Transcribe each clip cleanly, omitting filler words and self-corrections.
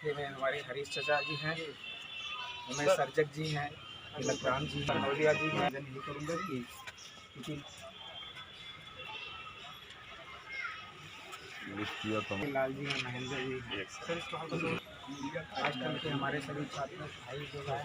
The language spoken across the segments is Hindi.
मटके में हमारे हरीश चचा जी हैं, उमेश सर्जक जी हैं, तिलकराम जी, नौलिया जी हैं। नहीं करूँगा जी क्योंकि लाल जी हैं, महेंद्र जी हैं। आजकल के हमारे सभी छात्र भाई जो हैं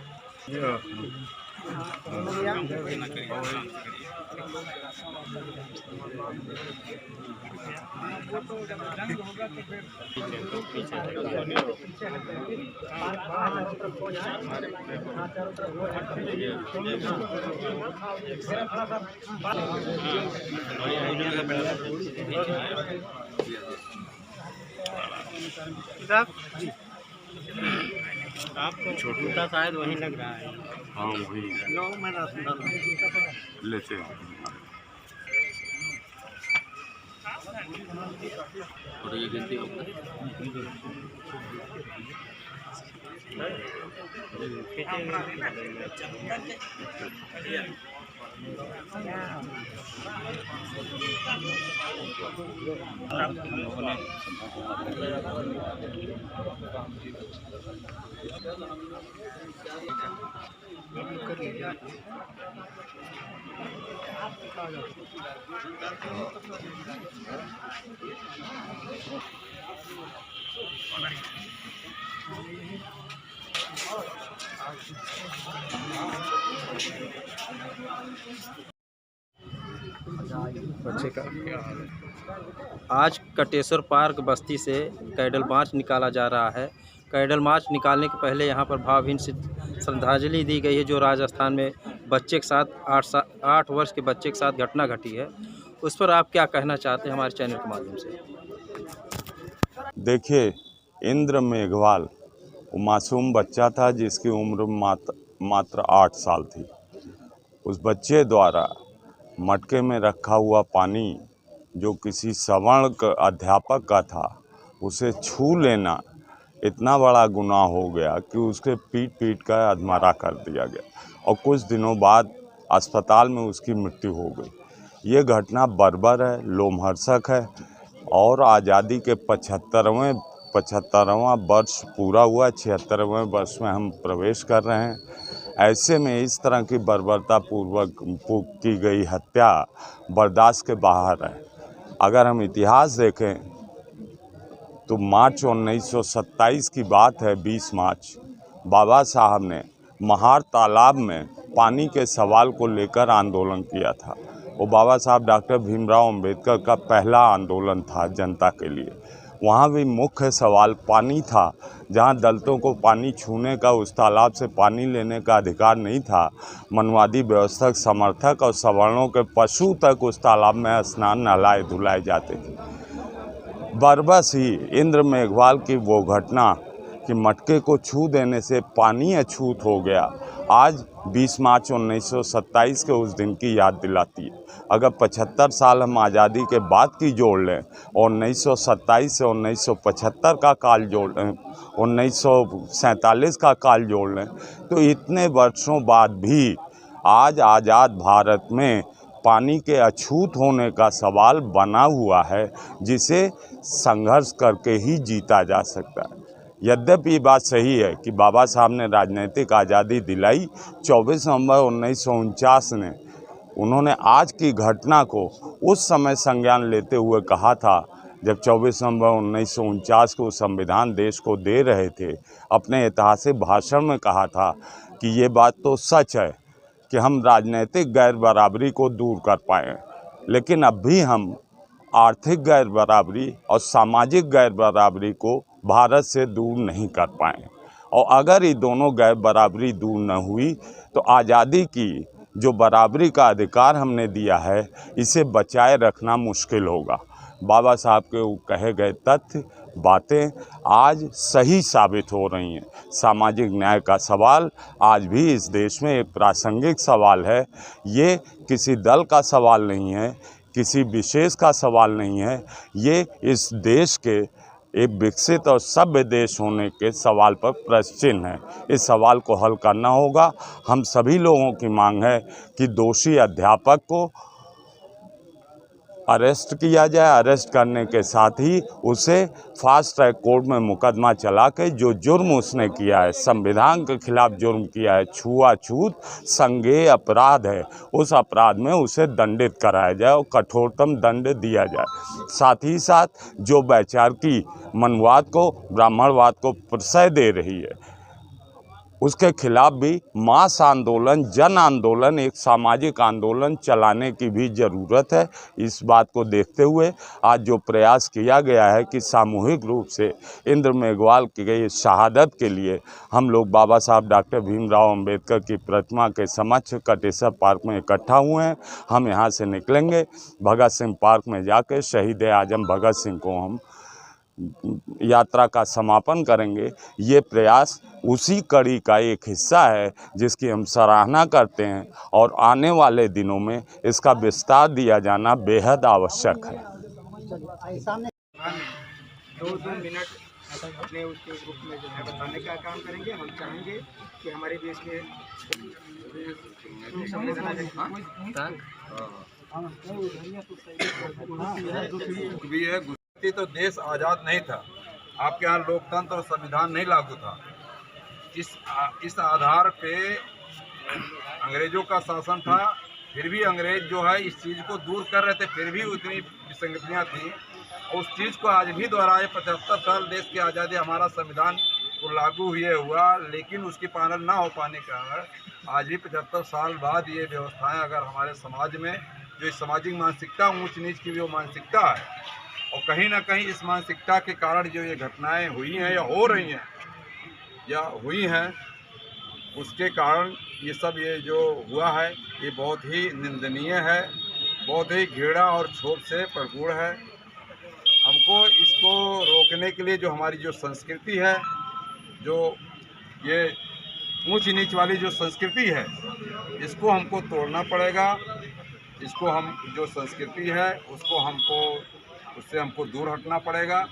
आपको छोटा शायद वहीं लग रहा है। हाँ वही लेते हैं और ये गिनती बच्चे का आज कटेश्वर पार्क बस्ती से कैडल मार्च निकाला जा रहा है। कैडल मार्च निकालने के पहले यहाँ पर भावभीनी श्रद्धांजलि दी गई है जो राजस्थान में बच्चे के साथ 8 वर्ष के बच्चे के साथ घटना घटी है। उस पर आप क्या कहना चाहते हैं हमारे चैनल के माध्यम से? देखिए, इंद्र मेघवाल वो मासूम बच्चा था जिसकी उम्र मात्र 8 साल थी। उस बच्चे द्वारा मटके में रखा हुआ पानी जो किसी सवर्ण अध्यापक का था उसे छू लेना इतना बड़ा गुनाह हो गया कि उसके पीट कर अधमरा कर दिया गया और कुछ दिनों बाद अस्पताल में उसकी मृत्यु हो गई। ये घटना बर्बर है, लोमहर्षक है और आज़ादी के 75वां वर्ष पूरा हुआ, 76वें वर्ष में हम प्रवेश कर रहे हैं। ऐसे में इस तरह की बर्बरतापूर्वक की गई हत्या बर्दाश्त के बाहर है। अगर हम इतिहास देखें तो मार्च 1927 की बात है, 20 मार्च, बाबा साहब ने महार तालाब में पानी के सवाल को लेकर आंदोलन किया था। वो बाबा साहब डॉक्टर भीमराव अंबेडकर का पहला आंदोलन था जनता के लिए। वहाँ भी मुख्य सवाल पानी था। जहाँ दलितों को पानी छूने का, उस तालाब से पानी लेने का अधिकार नहीं था, मनवादी व्यवस्था समर्थक और सवर्णों के पशु तक उस तालाब में स्नान नहलाए धुलाए जाते थे। बरबस ही इंद्र मेघवाल की वो घटना कि मटके को छू देने से पानी अछूत हो गया, आज 20 मार्च 1927 के उस दिन की याद दिलाती है। अगर 75 साल हम आज़ादी के बाद की जोड़ लें और 1927 से 1975 का काल जोड़ लें, 1947 का काल जोड़ लें, तो इतने वर्षों बाद भी आज आज़ाद भारत में पानी के अछूत होने का सवाल बना हुआ है, जिसे संघर्ष करके ही जीता जा सकता है। यद्यपि ये बात सही है कि बाबा साहब ने राजनीतिक आज़ादी दिलाई 24 नवंबर 1949 ने। उन्होंने आज की घटना को उस समय संज्ञान लेते हुए कहा था जब 24 नवंबर 1949 को संविधान देश को दे रहे थे। अपने ऐतिहासिक भाषण में कहा था कि ये बात तो सच है कि हम राजनीतिक गैर बराबरी को दूर कर पाएँ, लेकिन अब भी हम आर्थिक गैर बराबरी और सामाजिक गैर बराबरी को भारत से दूर नहीं कर पाए। और अगर ये दोनों गैर बराबरी दूर न हुई तो आज़ादी की जो बराबरी का अधिकार हमने दिया है, इसे बचाए रखना मुश्किल होगा। बाबा साहब के कहे गए तथ्य बातें आज सही साबित हो रही हैं। सामाजिक न्याय का सवाल आज भी इस देश में एक प्रासंगिक सवाल है। ये किसी दल का सवाल नहीं है, किसी विशेष का सवाल नहीं है। ये इस देश के एक विकसित और सभ्य देश होने के सवाल पर प्रश्न चिन्ह है। इस सवाल को हल करना होगा। हम सभी लोगों की मांग है कि दोषी अध्यापक को अरेस्ट किया जाए। अरेस्ट करने के साथ ही उसे फास्ट ट्रैक कोर्ट में मुकदमा चला के जो जुर्म उसने किया है, संविधान के खिलाफ जुर्म किया है, छुआछूत संज्ञेय अपराध है, उस अपराध में उसे दंडित कराया जाए और कठोरतम दंड दिया जाए। साथ ही साथ जो वैचारिकी मनवाद को, ब्राह्मणवाद को प्रश्रय दे रही है, उसके खिलाफ भी मास आंदोलन, जन आंदोलन, एक सामाजिक आंदोलन चलाने की भी ज़रूरत है। इस बात को देखते हुए आज जो प्रयास किया गया है कि सामूहिक रूप से इंद्र मेघवाल की शहादत के लिए हम लोग बाबा साहब डॉक्टर भीमराव अंबेडकर की प्रतिमा के समक्ष कटेसर पार्क में इकट्ठा हुए हैं। हम यहाँ से निकलेंगे, भगत सिंह पार्क में जाकर शहीद आजम भगत सिंह को हम यात्रा का समापन करेंगे। ये प्रयास उसी कड़ी का एक हिस्सा है जिसकी हम सराहना करते हैं और आने वाले दिनों में इसका विस्तार दिया जाना बेहद आवश्यक है। 2 मिनट अपने उसके ग्रुप में जो है बताने का काम करेंगे। हम चाहेंगे कि हमारे देश में भी है गुजराती तो देश आज़ाद नहीं था, आपके यहाँ लोकतंत्र और संविधान नहीं लागू था। इस आधार पे अंग्रेजों का शासन था, फिर भी अंग्रेज जो है इस चीज़ को दूर कर रहे थे, फिर भी उतनी विसंगतियाँ थी। उस चीज़ को आज भी दोहराए। 75 साल देश की आज़ादी, हमारा संविधान को लागू हुआ, लेकिन उसकी पालन ना हो पाने के कारण आज भी 75 साल बाद ये व्यवस्थाएं अगर हमारे समाज में जो सामाजिक मानसिकता, ऊंच नीच की जो मानसिकता है, और कहीं ना कहीं इस मानसिकता के कारण जो ये घटनाएं हुई हैं या हो रही हैं या हुई हैं, उसके कारण ये सब ये जो हुआ है ये बहुत ही निंदनीय है, बहुत ही घृणा और क्षोभ से भरपूर है। हमको इसको रोकने के लिए जो हमारी जो संस्कृति है, जो ये ऊंच नीच वाली जो संस्कृति है, इसको हमको तोड़ना पड़ेगा। इसको हम जो संस्कृति है उससे हमको दूर हटना पड़ेगा।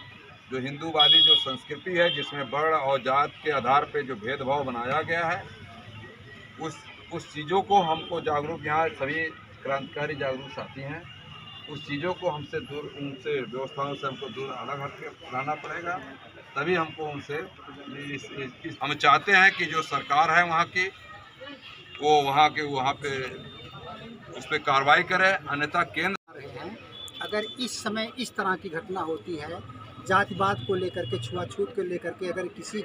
जो हिंदूवादी जो संस्कृति है, जिसमें वर्ण और जात के आधार पे जो भेदभाव बनाया गया है, उस चीज़ों को हमको जागरूक, यहाँ सभी क्रांतिकारी जागरूक साथी हैं, उस चीज़ों को हमसे दूर, उनसे व्यवस्थाओं से हमको दूर अलग हट के लाना पड़ेगा। तभी हमको उनसे हम चाहते हैं कि जो सरकार है वहाँ की, वो वहाँ पे उस पर कार्रवाई करे, अन्यथा केंद्र अगर इस समय इस तरह की घटना होती है, जातिवाद को लेकर के, छुआछूत को लेकर के, अगर किसी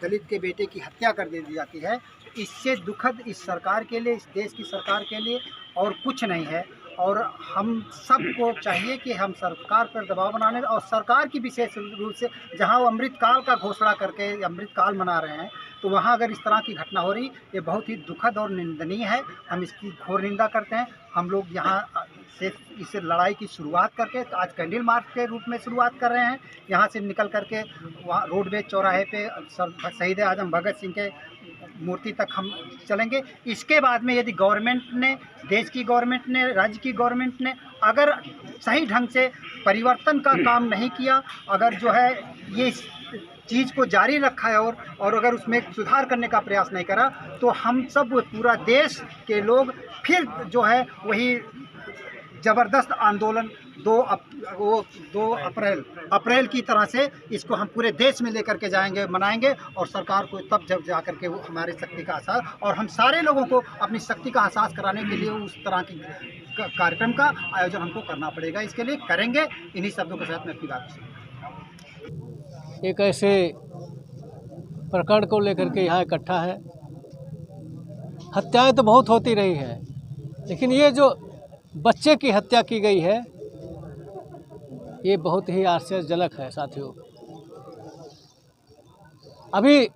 दलित के बेटे की हत्या कर दी जाती है, इससे दुखद इस सरकार के लिए, इस देश की सरकार के लिए और कुछ नहीं है। और हम सबको चाहिए कि हम सरकार पर दबाव बनाने, और सरकार की विशेष रूप से जहां वो अमृतकाल का घोषणा करके अमृतकाल मना रहे हैं, तो वहां अगर इस तरह की घटना हो रही, ये बहुत ही दुखद और निंदनीय है। हम इसकी घोर निंदा करते हैं। हम लोग यहाँ से इस लड़ाई की शुरुआत करके आज कैंडल मार्च के रूप में शुरुआत कर रहे हैं। यहाँ से निकल करके वहाँ रोडवेज चौराहे पे शहीद आजम भगत सिंह के मूर्ति तक हम चलेंगे। इसके बाद में यदि गवर्नमेंट ने, देश की गवर्नमेंट ने, राज्य की गवर्नमेंट ने अगर सही ढंग से परिवर्तन का काम नहीं किया, अगर जो है ये चीज़ को जारी रखा है और अगर उसमें सुधार करने का प्रयास नहीं करा, तो हम सब पूरा देश के लोग फिर जो है वही ज़बरदस्त आंदोलन 2 अप्रैल की तरह से इसको हम पूरे देश में लेकर के जाएंगे, मनाएंगे, और सरकार को तब जब जा कर के वो हमारी शक्ति का एहसास, और हम सारे लोगों को अपनी शक्ति का एहसास कराने के लिए उस तरह की कार्यक्रम का आयोजन हमको करना पड़ेगा। इसके लिए करेंगे। इन्हीं शब्दों के साथ मैं अपनी बात सुनूँ। एक ऐसे प्रकरण को लेकर के यहाँ इकट्ठा है। हत्याएं तो बहुत होती रही हैं, लेकिन ये जो बच्चे की हत्या की गई है, ये बहुत ही आश्चर्यजनक है साथियों। अभी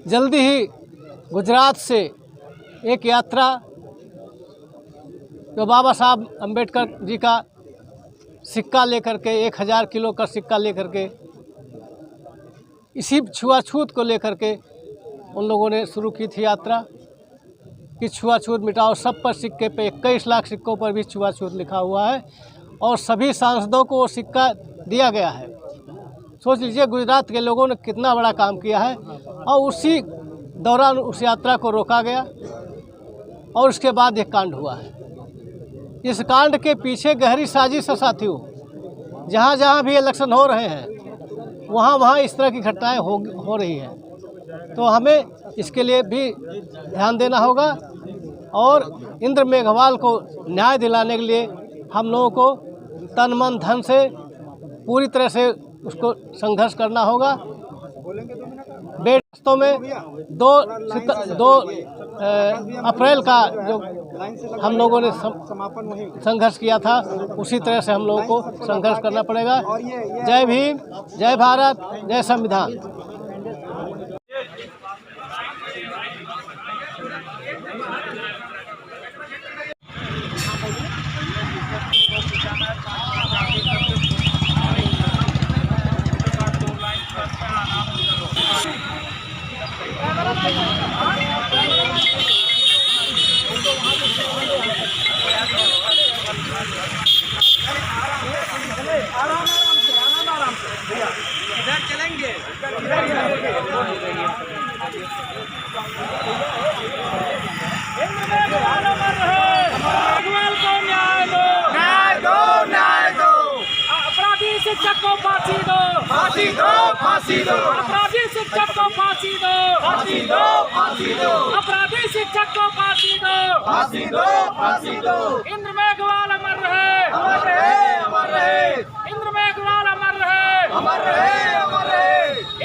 जल्दी ही गुजरात से एक यात्रा जो बाबा साहब अंबेडकर जी का सिक्का लेकर के, 1000 किलो का सिक्का लेकर के, इसी छुआछूत को लेकर के उन लोगों ने शुरू की थी यात्रा कि छुआछूत मिटाओ। सब पर सिक्के पे 21 लाख सिक्कों पर भी छुआछूत लिखा हुआ है और सभी सांसदों को वो सिक्का दिया गया है। सोच लीजिए गुजरात के लोगों ने कितना बड़ा काम किया है। और उसी दौरान उस यात्रा को रोका गया और उसके बाद एक कांड हुआ है। इस कांड के पीछे गहरी साजिश है साथियों। जहाँ जहाँ भी इलेक्शन हो रहे हैं वहाँ वहाँ इस तरह की घटनाएं हो रही हैं, तो हमें इसके लिए भी ध्यान देना होगा और इंद्र मेघवाल को न्याय दिलाने के लिए हम लोगों को तन मन धन से पूरी तरह से उसको संघर्ष करना होगा। वास्तव में 2 अप्रैल का जो हम लोगों ने संघर्ष किया था उसी तरह से हम लोगों को संघर्ष करना पड़ेगा। जय भीम, जय भारत, जय संविधान। शिक्षक को फांसी दो, फांसी दो, फांसी दो। अपराधी शिक्षक को फांसी दो, फांसी दो, फांसी दो। अपराधी शिक्षक को फांसी दो, फांसी दो, फांसी दो। इंद्र मेघवाल अमर रहे, अमर रहे, अमर रहे। इंद्र मेघवाल अमर रहे, अमर रहे, अमर रहे।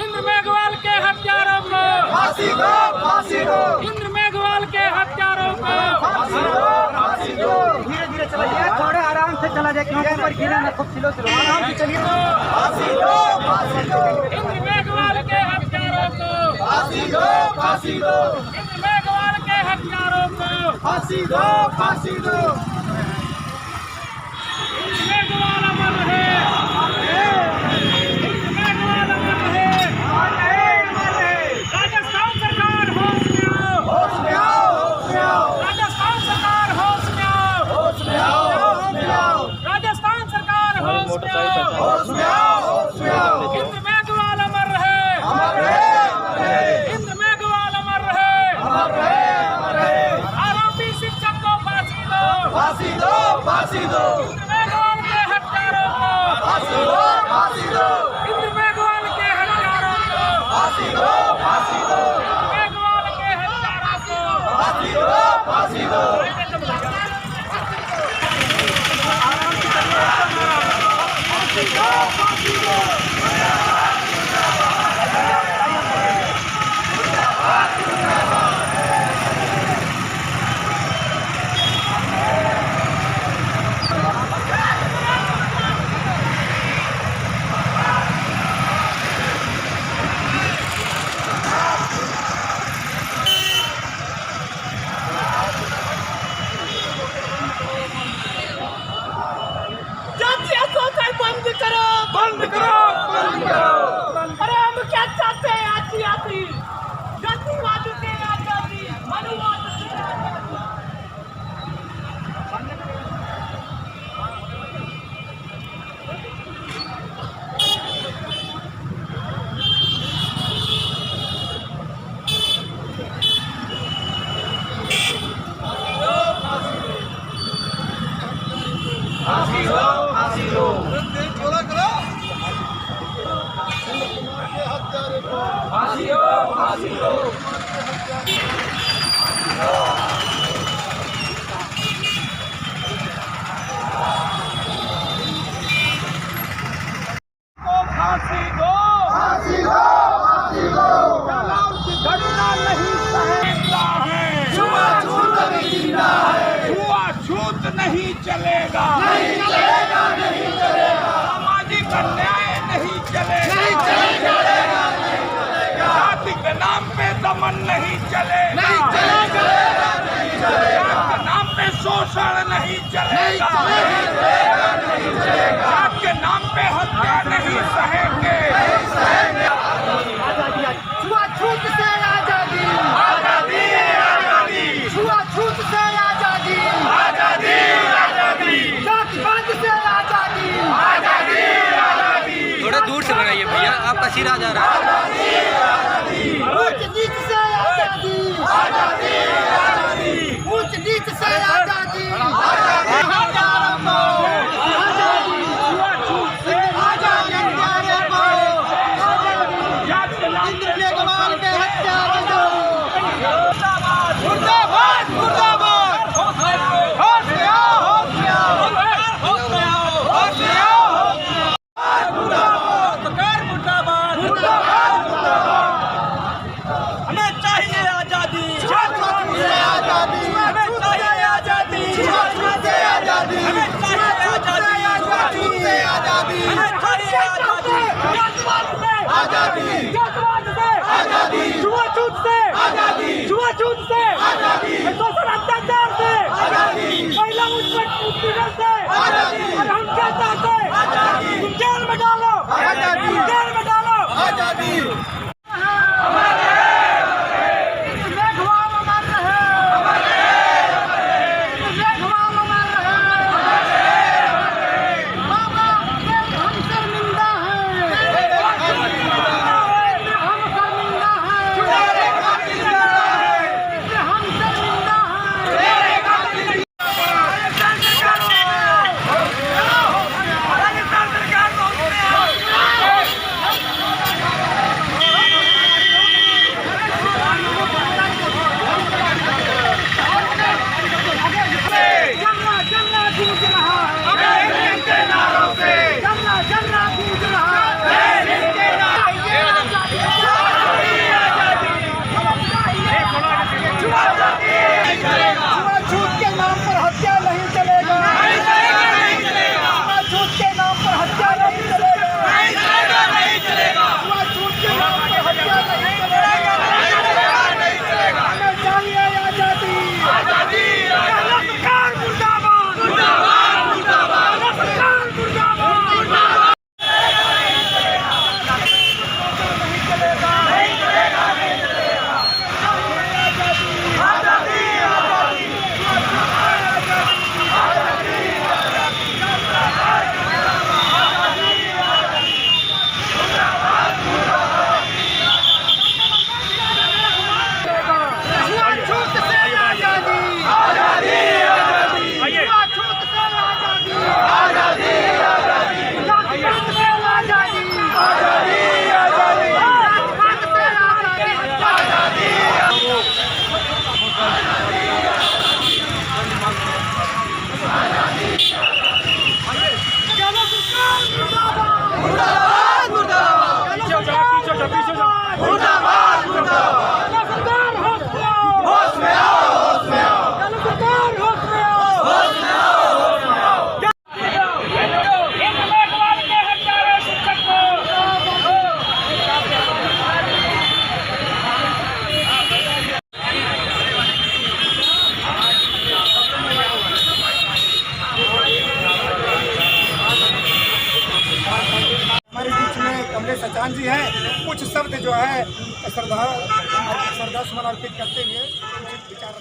इंद्र मेघवाल के हत्यारों को फांसी दो, फांसी दो। इंद्र मेघवाल के हत्यारों को फांसी दो, फांसी दो। धीरे धीरे चलाइए, थोड़ा आराम से चला जाए क्योंकि ऊपर गिरा ना, खूब स्लो स्लो आराम से चलिए। फांसी दो, फांसी दो। इंद्र मेघवाल के हत्यारों को फांसी दो, फांसी दो। इंद्र मेघवाल के हत्यारों को फांसी दो, फांसी दो। इंद्र मेघवाल अमर रहे, इंद्र मेघवाल अमर रहे, अमर रहे, अमर रहे। राजस्थान सरकार होश में आओ, होश में आओ, होश में आओ। राजस्थान सरकार होश में आओ, होश में आओ, होश में आओ। राजस्थान सरकार होश में आओ, होश में आओ, होश में आओ। इंद्र मेघवाल अमर रहे, अमर रहे, अमर रहे। इंद्र मेघवाल अमर रहे, अमर रहे, अमर रहे। आरोपी शिक्षक को फांसी दो, फांसी दो, फांसी दो। इंद्र मेघवाल के हत्यारों को फांसी दो, फांसी दो। इंद्र मेघवाल के हत्यारों को फांसी दो, फांसी दो। इंद्र मेघवाल के हत्यारों को फांसी दो, फांसी दो। बंद करो, बंद करो, बंद करो। अरे हम क्या चाहते हैं? आजादी, जातिवाद से आजादी, मनुवाद से आजादी। फांसी दो, फांसी दो। फांसी दो, फांसी दो। फांसी दो, फांसी दो, फांसी दो। घटना नहीं सहेगा है, छुआछूत नहीं जिंदा है, छुआछूत नहीं चलेगा, नहीं चलेगा, नहीं चलेगा। सामाजिक अन्याय नहीं चलेगा, नहीं चलेगा, नहीं चलेगा। जाति के नाम पे दमन नहीं चलेगा, नहीं चलेगा, नहीं चलेगा। जात के नाम पे शोषण नहीं चलेगा, नहीं चलेगा, नहीं चलेगा। जात के नाम पे हत्या नहीं सहेंगे, नहीं सहेंगे। छुआछूत से आजादी, आजादी, आजादी। छुआछूत से आजादी, आजादी, आजादी। जातिवाद से आजादी, आजादी, आजादी। थोड़ा दूर से लगाइए भैया, आपका सिर आ जा रहा है। आजादी, आजादी। नीच से आजादी, छूआछूत से, शोषण अत्याचार से, महिला उत्पीड़न से, और हम क्या चाहते हैं? तुम जेल में डालो, जेल में डालो। सचान जी हैं, कुछ शब्द जो है श्रद्धा सुमन अर्पित करते हुए कुछ विचार